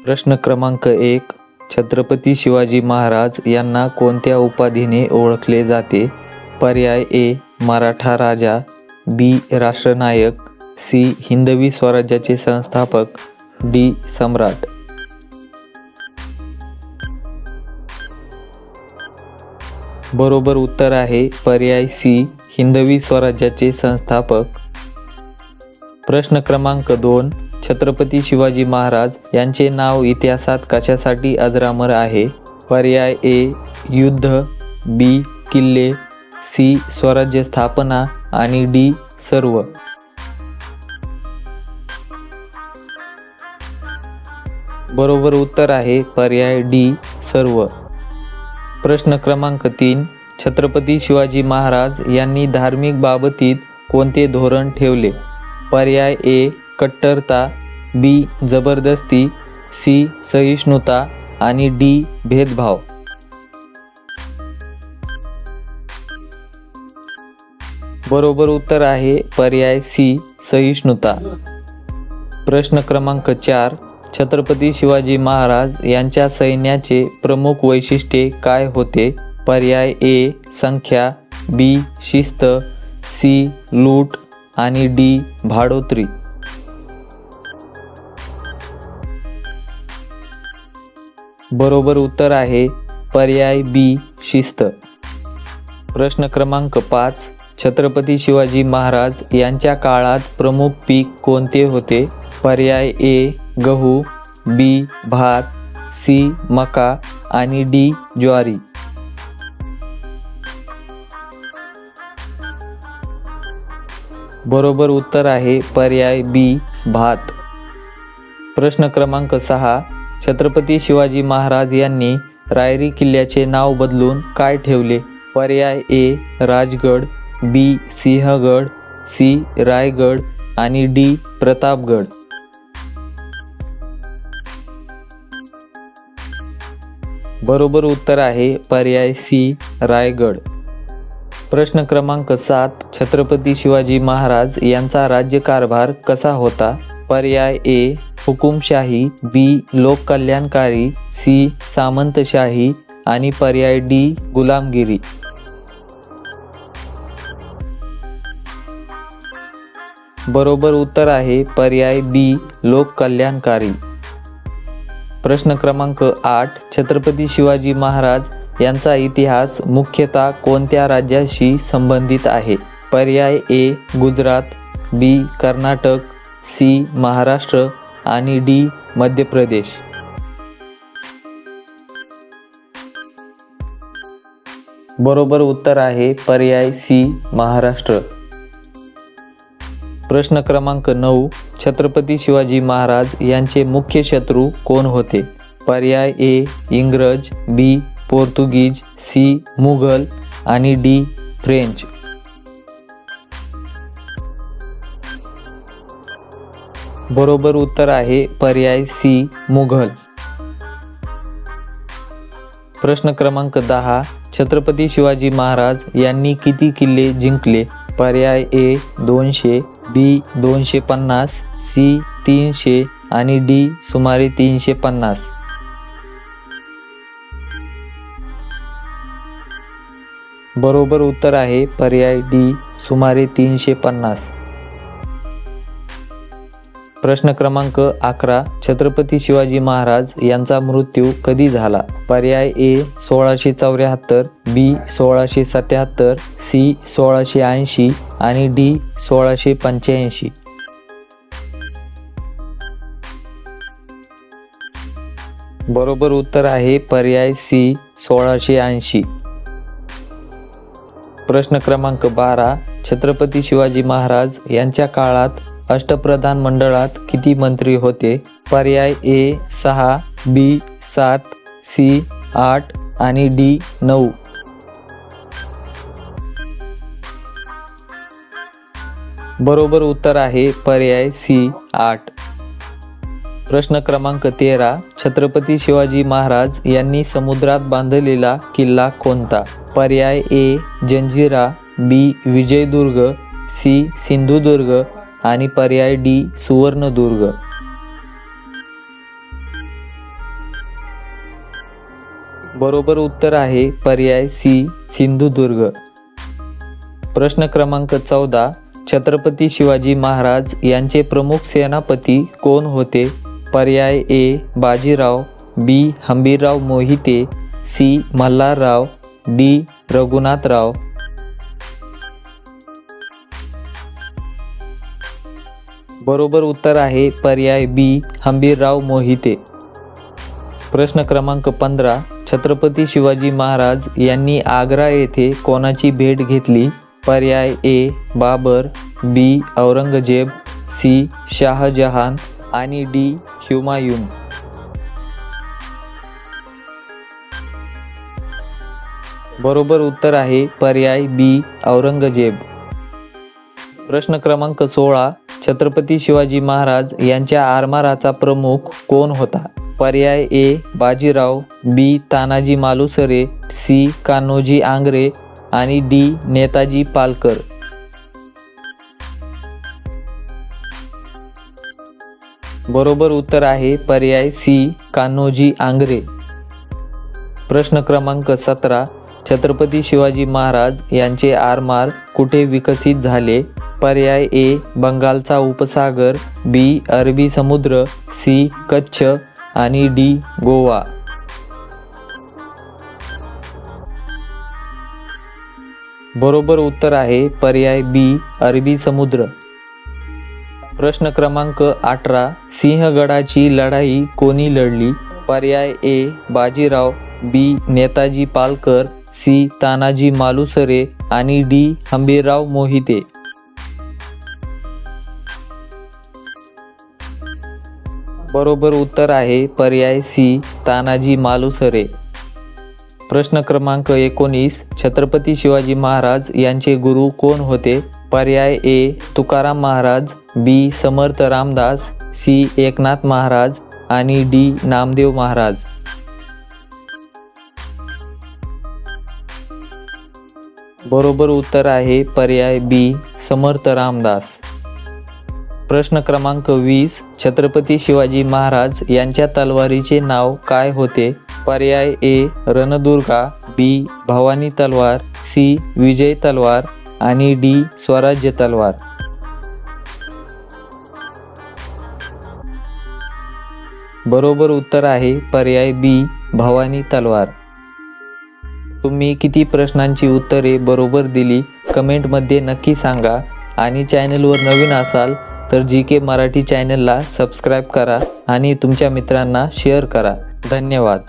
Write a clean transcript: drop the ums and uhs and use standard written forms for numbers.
प्रश्न क्रमांक 1. छत्रपती शिवाजी महाराज यांना कोणत्या उपाधीने ओळखले जाते? पर्याय ए. मराठा राजा, बी. राष्ट्रनायक, सी. हिंदवी स्वराज्याचे संस्थापक, डी. सम्राट. बरोबर उत्तर आहे पर्याय सी. हिंदवी स्वराज्याचे संस्थापक. प्रश्न क्रमांक 2. छत्रपती शिवाजी महाराज यांचे नाव इतिहासात कशासाठी अजरामर आहे? पर्याय ए. युद्ध, बी. किल्ले, सी. स्वराज्य स्थापना आणि डी. सर्व. बरोबर उत्तर आहे पर्याय डी. सर्व. प्रश्न क्रमांक 3. छत्रपती शिवाजी महाराज यांनी धार्मिक बाबतीत कोणते धोरण ठेवले? पर्याय ए. कट्टरता, बी. जबरदस्ती, सी. सहिष्णुता आणि डी. भेदभाव. बरोबर उत्तर आहे पर्याय सी. सहिष्णुता. प्रश्न क्रमांक 4. छत्रपती शिवाजी महाराज यांच्या सैन्याचे प्रमुख वैशिष्ट्ये काय होते? पर्याय ए. संख्या, बी. शिस्त, सी. लूट आणि डी. भाडोत्री. बरोबर उत्तर आहे पर्याय बी. शिस्त. प्रश्न क्रमांक 5. छत्रपती शिवाजी महाराज यांच्या काळात प्रमुख पीक कोणते होते? पर्याय ए. गहू, बी. भात, सी. मका आणि डी. ज्वारी. बरोबर उत्तर आहे पर्याय बी. भात. प्रश्न क्रमांक 6. छत्रपती शिवाजी महाराज यांनी रायरी किल्ल्याचे नाव बदलून काय ठेवले? पर्याय ए. राजगड, बी. सिंहगड, सी. रायगड आणि डी. प्रतापगड. बरोबर उत्तर आहे पर्याय सी. रायगड. प्रश्न क्रमांक 7. छत्रपती शिवाजी महाराज यांचा राज्यकारभार कसा होता? पर्याय ए. हुकुमशाही, बी. लोककल्याणकारी, सी. सामंतशाही आणि पर्याय डी. गुलामगिरी. बरोबर उत्तर आहे पर्याय बी. लोककल्याणकारी. प्रश्न क्रमांक 8. छत्रपती शिवाजी महाराज यांचा इतिहास मुख्यतः कोणत्या राज्याशी संबंधित आहे? पर्याय ए. गुजरात, बी. कर्नाटक, सी. महाराष्ट्र आणि डी. मध्य प्रदेश. बरोबर उत्तर आहे पर्याय सी. महाराष्ट्र. प्रश्न क्रमांक 9. छत्रपती शिवाजी महाराज यांचे मुख्य शत्रू कोण होते? पर्याय ए. इंग्रज, बी. पोर्तुगीज, सी. मुघल आणि डी. फ्रेंच. बरोबर उत्तर आहे पर्याय सी. मुघल. प्रश्न क्रमांक 10. छत्रपती शिवाजी महाराज यांनी किती किल्ले जिंकले? पर्याय ए. 200, बी. 250, सी. 300 आणि डी. सुमारे 350. बरोबर उत्तर आहे पर्याय डी. सुमारे 350. प्रश्न क्रमांक 11. छत्रपती शिवाजी महाराज यांचा मृत्यू कधी झाला? पर्याय ए. 1674, बी. 1677, सी. 1680 आणि डी. 1685. बरोबर उत्तर आहे पर्याय सी. 1680. प्रश्न क्रमांक 12. छत्रपती शिवाजी महाराज यांच्या काळात अष्टप्रधान मंडळात किती मंत्री होते? पर्याय ए. 6, बी. 7, सी. 8 आणि डी. 9. बरोबर उत्तर आहे पर्याय सी. 8. प्रश्न क्रमांक 13. छत्रपती शिवाजी महाराज यांनी समुद्रात बांधलेला किल्ला कोणता? पर्याय ए. जंजिरा, बी. विजयदुर्ग, सी. सिंधुदुर्ग आणि पर्याय डी. सुवर्णदुर्ग. बरोबर उत्तर आहे पर्याय सी सिंधुदुर्ग. प्रश्न क्रमांक 14. छत्रपती शिवाजी महाराज यांचे प्रमुख सेनापती कोण होते? पर्याय ए बाजीराव, बी हंबीरराव मोहिते, सी मल्हारराव, डी रघुनाथराव. बरोबर उत्तर आहे पर्याय बी हंबीरराव मोहिते. प्रश्न क्रमांक 15. छत्रपती शिवाजी महाराज यांनी आग्रा येथे कोणाची भेट घेतली? पर्याय ए बाबर, बी औरंगजेब, सी शाहजहान आणि डी हुमायून. बरोबर उत्तर आहे पर्याय बी औरंगजेब. प्रश्न क्रमांक 16. छत्रपती शिवाजी महाराज यांच्या आरमाराचा प्रमुख कोण होता? पर्याय ए बाजीराव, बी तानाजी मालुसरे, सी कान्होजी आंग्रे आणि डी नेताजी पालकर. बरोबर उत्तर आहे पर्याय सी कान्होजी आंग्रे. प्रश्न क्रमांक 17. छत्रपती शिवाजी महाराज यांचे आरमार कुठे विकसित झाले? पर्याय ए बंगालचा उपसागर, बी अरबी समुद्र, सी कच्छ आणि डी गोवा. बरोबर उत्तर आहे पर्याय बी अरबी समुद्र. प्रश्न क्रमांक 18. सिंहगडाची लढाई कोणी लढली? पर्याय ए बाजीराव, बी नेताजी पालकर, सी तानाजी मालुसरे आणि डी हंबीरराव मोहिते. बरोबर उत्तर आहे पर्याय सी तानाजी मालुसरे. प्रश्न क्रमांक 19. छत्रपती शिवाजी महाराज यांचे गुरु कोण होते? पर्याय ए तुकाराम महाराज, बी समर्थ रामदास, सी एकनाथ महाराज आणि डी नामदेव महाराज. बरोबर उत्तर आहे पर्याय बी समर्थ रामदास. प्रश्न क्रमांक 20. छत्रपती शिवाजी महाराज यांच्या तलवारीचे नाव काय होते? पर्याय ए रणदुर्गा, बी भवानी तलवार, सी विजय तलवार आणि डी स्वराज्य तलवार. बरोबर उत्तर आहे पर्याय बी भवानी तलवार. तुम्ही किती प्रश्नांची उत्तरे बरोबर दिली कमेंटमध्ये नक्की सांगा आणि चॅनलवर नवीन असाल तर GK मराठी चॅनलला सबस्क्राईब करा आणि तुमच्या मित्रांना शेअर करा. धन्यवाद.